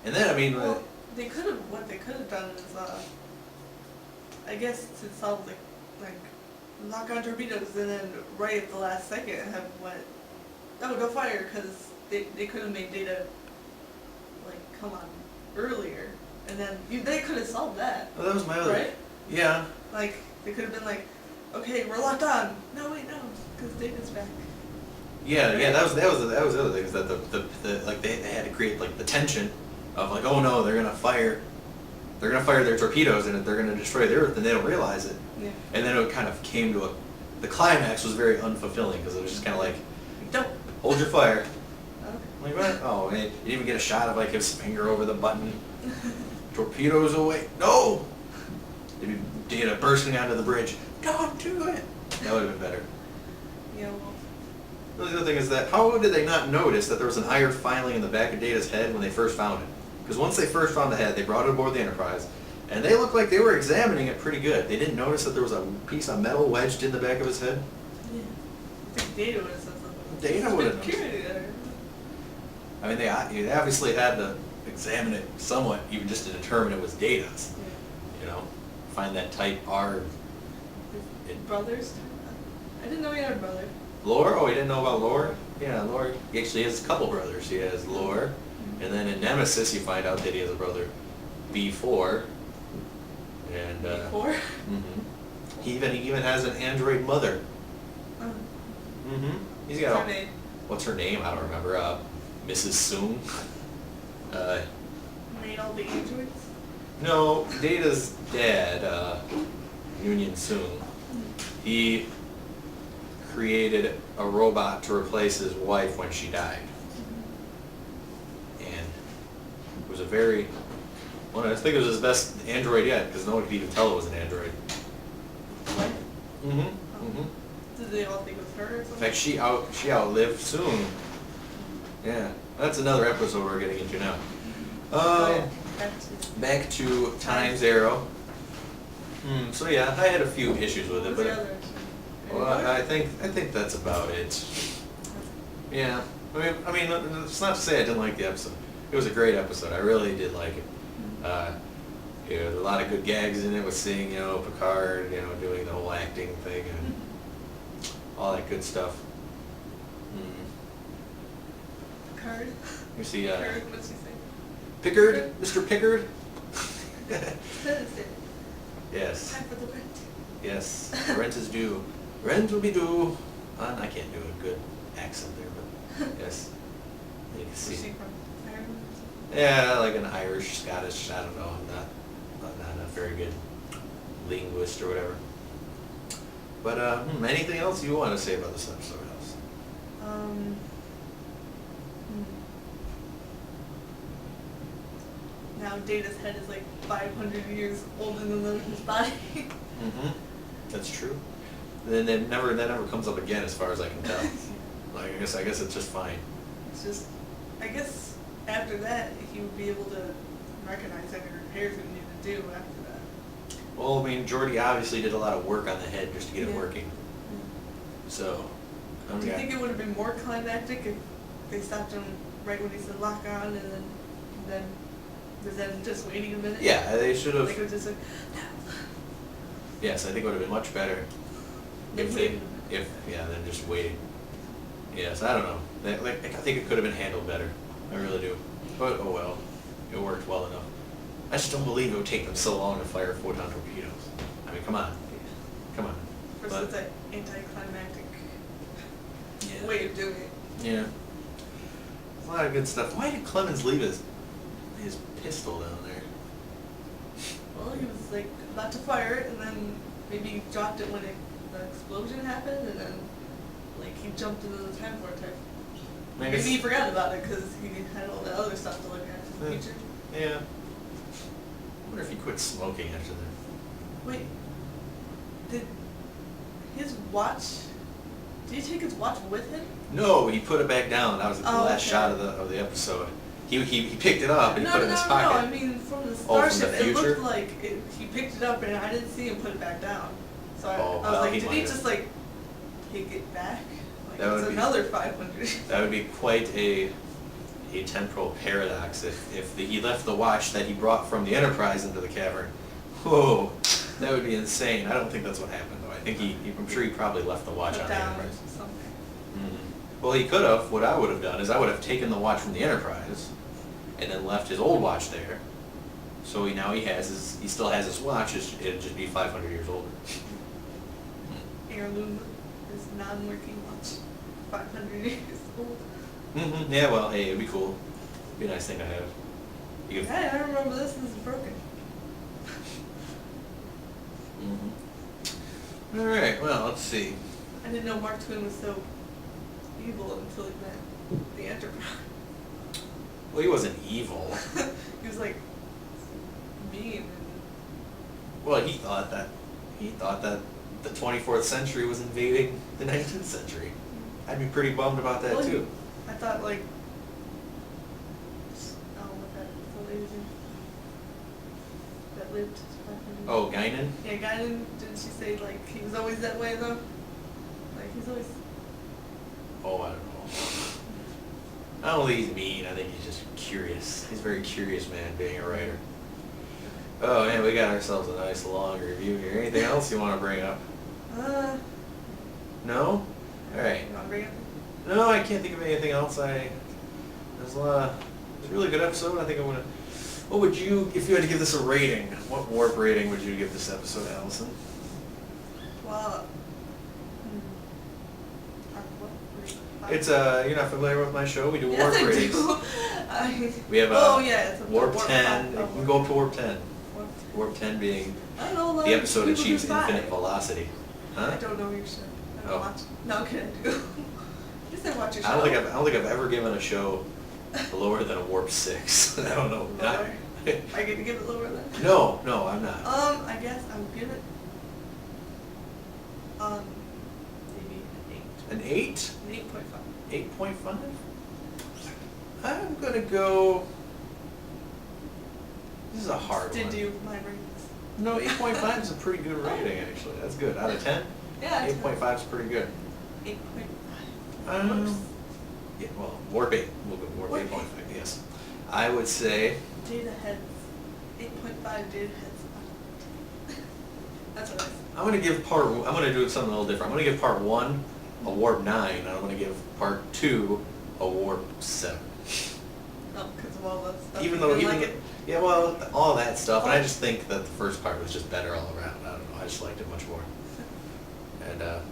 And then, I mean, Well, what they could have done is, I guess to solve like lock on torpedoes and then right at the last second have went, oh, go fire, because they could have made Data like come on earlier, and then they could have solved that. well, that was my other. Right? Yeah. Like they could have been like, okay, we're locked on. No, wait, no, because Data's back. Yeah, yeah, that was the other thing, is that the like they had to create like the tension of like, oh no, they're gonna fire their torpedoes and they're gonna destroy the Earth, and they don't realize it. Yeah. And then it kind of came to the climax was very unfulfilling, because it was just kind of like, Don't. hold your fire. Okay. I'm like, what? Oh, and you didn't even get a shot of like his finger over the button. Torpedoes away. No! Maybe Data bursting onto the bridge. Don't do it! That would have been better. Yeah, well, The other thing is that, how did they not notice that there was an iron filing in the back of Data's head when they first found it? Because once they first found the head, they brought it aboard the Enterprise, and they looked like they were examining it pretty good. They didn't notice that there was a piece of metal wedged in the back of his head. yeah. I think Data would have said something. Data would have known. Security there. I mean, they obviously had to examine it somewhat, even just to determine it was Data's. Yeah. You know, find that type R. His brothers? I didn't know he had a brother. Lore? Oh, you didn't know about Lore? Yeah, Lore. He actually has a couple brothers. He has Lore, and then in Nemesis you find out that he has a brother, B4, and Four? He even has an android mother. Oh. He's What's got her name? what's her name? I don't remember. Mrs. Soong. Made all the androids? No, Data's dad, Union Soong. He created a robot to replace his wife when she died. And it was a very, well, I think it was his best android yet, because no one could even tell it was an android. What? Did they all think it was her or In something? fact, she outlived Soong. Yeah, that's another episode we're getting into now. Yeah, Back to Time Zero. So yeah, I had a few issues with it, What was but the other? well, I think that's about it. Yeah, I mean, it's not to say I didn't like the episode. It was a great episode. I really did like it. There's a lot of good gags in it with seeing, Picard, doing the whole acting thing and all that good stuff. Card? You see, Card, what's he say? Pickard, Mr. Pickard. Thursday. Yes, Time for the rent. yes. Rent is due. Rent will be due. I can't do a good accent there, but yes. You can Was see. she from Ireland or something? Yeah, like an Irish, Scottish, I don't know, I'm not a very good linguist or whatever. But, anything else you want to say about this episode, House? Hmm. Now Data's head is like 500 years older than his body. That's true. Then that never comes up again as far as I can tell. Like, I guess it's just fine. It's just, I guess after that, he would be able to recognize any repairs we need to do after that. Well, I mean, Geordi obviously did a lot of work on the head just to get it Yeah. working. So, Do you think it would have been more climactic if they stopped him right when he said lock on and then was then just waiting a minute? yeah, they should have. Like it was just like, no. Yes, I think it would have been much better if Waiting. then just waiting. Yes, I don't know. I think it could have been handled better. I really do. But oh well, it worked well enough. I just don't believe it would take them so long to fire photon torpedoes. I mean, come on, come on. First But- it's an anticlimactic Yeah. way of doing it. Yeah. A lot of good stuff. Why did Clemens leave his pistol down there? Well, he was like about to fire it, and then maybe he dropped it when the explosion happened, and then like he jumped into the time vortex. I Maybe guess- he forgot about it because he had all the other stuff to look at in the future. Yeah. I wonder if he quit smoking after that. Wait, did his watch? Did he take his watch with him? No, he put it back down. That was the Oh, last okay. shot of the episode. He picked it up and he No, put it in no, his no. pocket. I mean, from the Oh, from the starship, it future? looked like he picked it up, and I didn't see him put it back down. So I Oh, was well, like, he did might he have. just like take it back? Like That it's would be- another 500. That would be quite a a temporal paradox. If he left the watch that he brought from the Enterprise into the cavern, whoa, that would be insane. I don't think that's what happened though. I think I'm sure he probably left the watch Put on the down Enterprise. something. Well, he could have. What I would have done is I would have taken the watch from the Enterprise, and then left his old watch there. So he still has his watch. It'd just be 500 years older. Heirloom is non-working watch, 500 years old. Yeah. Well, hey, it'd be cool. It'd be a nice thing to have. You could, Hey, I remember this is broken. All right. Well, let's see. I didn't know Mark Twain was so evil until he met the Enterprise. Well, he wasn't evil. He was like mean and Well, he thought that the 24th century was invading the 19th century. I'd be pretty bummed about that Well, too. I thought like, what the lady's name? That lived 500 Oh, Guinan? Yeah, Guinan, didn't she say like he was always that way though? Like he's always. Oh, I don't know. I don't think he's mean. I think he's just curious. He's a very curious man, being a writer. Oh man, we got ourselves a nice long review here. Anything else you want to bring up? No? All right. You want to bring it? No, I can't think of anything else. There's a lot. It's a really good episode. I think I'm gonna. What would you, if you had to give this a rating? What warp rating would you give this episode, Allison? Well, It's you're not familiar with my show. We do warp yes, ratings. I do. We have oh yeah, it's a warp warp 10. five. We can go up to warp 10. Warp Warp 10 being I don't know. the episode people achieves do five. infinite velocity. Huh? I don't know your show. I don't Oh. watch. No, I'm kidding. I do. Just didn't watch your show. I don't think I've ever given a show lower than a warp 6. I don't know. Lower. I get to give it lower than. No, I'm not. I guess I would give it. Maybe an 8. An 8? An 8.5. 8.5? I'm gonna go. This is a hard Did one. you my ratings? No, 8.5 is a pretty good rating actually. That's good. Out of 10, Yeah. 8.5 is pretty good. 8.5. Yeah, well, warp 8. We'll go warp Warp 8.5. Yes, I would say. Data heads. 8.5 data heads. That's what I said. I'm gonna do something a little different. I'm gonna give part 1 a warp 9, and I'm gonna give part 2 a warp 7. Oh, because of all that stuff. Even You though, didn't like it? yeah, well, all that stuff, and I just think that the first part was just better all around. I don't know, I just liked it much more. And But other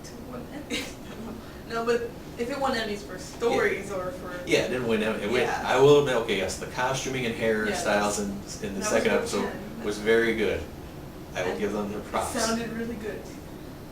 two won Emmys. No, but if it won Emmys for stories or for yeah, it didn't win. Yeah. I will admit, okay, yes, the costuming and hairstyles Yeah, in the that was second warp episode 10. was very good. I will give them their it props. sounded really good.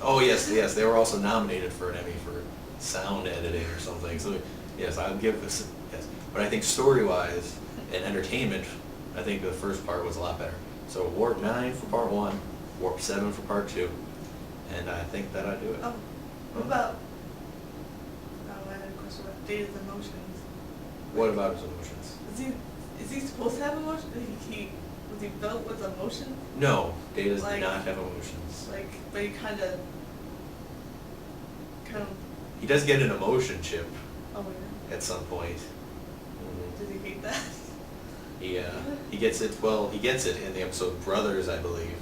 Oh yes, they were also nominated for an Emmy for sound editing or something. So yes, I'll give this. Yes, but I think story-wise and entertainment, I think the first part was a lot better. So warp 9 for part 1, warp 7 for part 2, and I think that I do it. Oh, what about? Oh, I had a question about Data's emotions. What about his emotions? Is he supposed to have emotions? Was he built with emotions? No, Data does Like- not have emotions. Like, but he kind of. He does get an emotion chip Oh yeah. at some point. Mhm. Does he hate that? He gets it. Well, he gets it in the episode Brothers, I believe,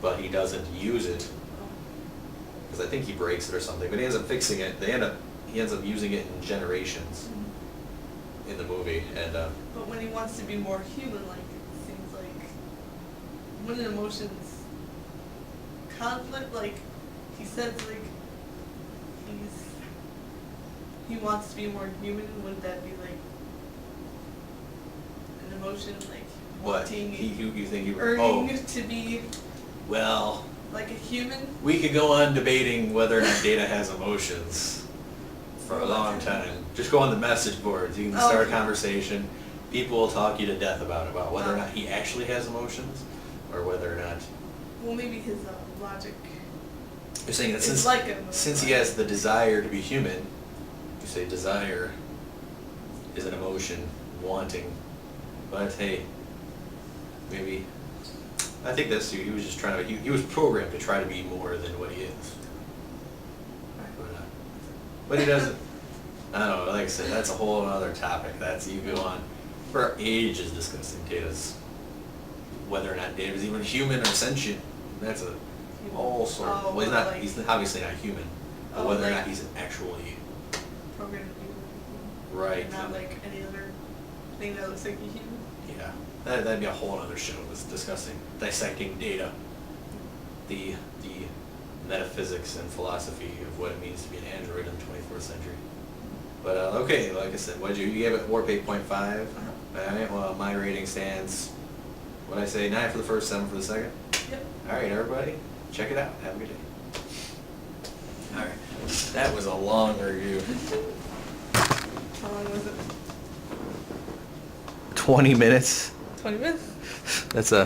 but he doesn't use it Oh. because I think he breaks it or something. But he ends up fixing it. He ends up using it in Generations in the movie, and But when he wants to be more human-like, it seems like when an emotion's conflict, like he says, like he wants to be more human. Would that be like an emotion, like what wanting, you think he earning to be well, like a human? we could go on debating whether or not Data has emotions for a long time. Just go on the message boards. You can start a conversation. People will talk you to death about whether or not he actually has emotions, or whether or not. Well, maybe his logic. You're saying that It's like a since he has the desire to be human, you say desire is an emotion, wanting. But hey, maybe I think that's he was just trying to. He was programmed to try to be more than what he is. But he doesn't. I don't know, like I said, that's a whole other topic. That's, you go on for ages discussing data's, whether or not data is even human or sentient. That's a whole sort of, Oh, well, he's not, like- he's obviously not human, but Oh, whether or like- not he's actually, Programmed to be right. not like any other thing that looks like a human. Yeah, that'd be a whole other show, was discussing, dissecting data. The metaphysics and philosophy of what it means to be an android in the 24th century. But, okay, like I said, you gave it Warp 8.5? Alright, well, my rating stands, what'd I say, 9 for the first, 7 for the second? Yep. Alright, everybody, check it out, have a good day. Alright, that was a long review. How long was it? 20 minutes? 20 minutes? That's a